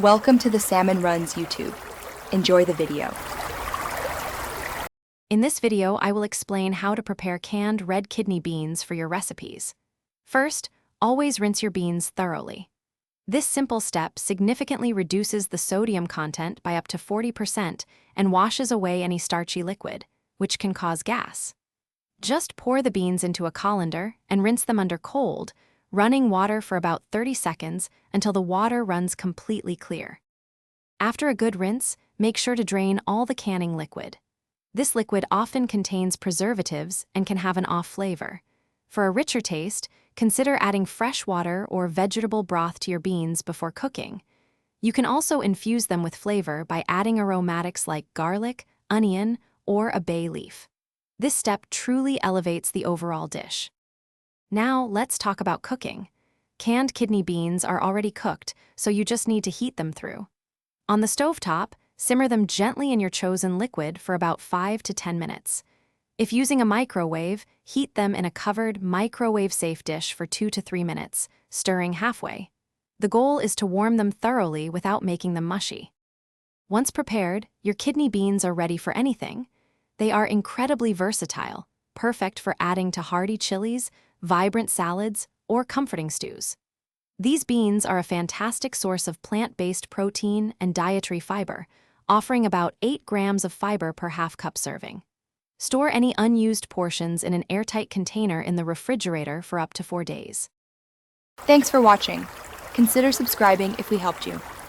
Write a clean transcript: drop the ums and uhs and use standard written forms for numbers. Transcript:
Welcome to the Salmon Runs YouTube. Enjoy the video. In this video, I will explain how to prepare canned red kidney beans for your recipes. First, always rinse your beans thoroughly. This simple step significantly reduces the sodium content by up to 40% and washes away any starchy liquid, which can cause gas. Just pour the beans into a colander and rinse them under cold, running water for about 30 seconds until the water runs completely clear. After a good rinse, make sure to drain all the canning liquid. This liquid often contains preservatives and can have an off flavor. For a richer taste, consider adding fresh water or vegetable broth to your beans before cooking. You can also infuse them with flavor by adding aromatics like garlic, onion, or a bay leaf. This step truly elevates the overall dish. Now, let's talk about cooking. Canned kidney beans are already cooked, so you just need to heat them through. On the stovetop, simmer them gently in your chosen liquid for about 5 to 10 minutes. If using a microwave, heat them in a covered, microwave-safe dish for 2 to 3 minutes, stirring halfway. The goal is to warm them thoroughly without making them mushy. Once prepared, your kidney beans are ready for anything. They are incredibly versatile, perfect for adding to hearty chilies, vibrant salads, or comforting stews. These beans are a fantastic source of plant-based protein and dietary fiber, offering about 8 grams of fiber per half-cup serving. Store any unused portions in an airtight container in the refrigerator for up to 4 days. Thanks for watching. Consider subscribing if we helped you.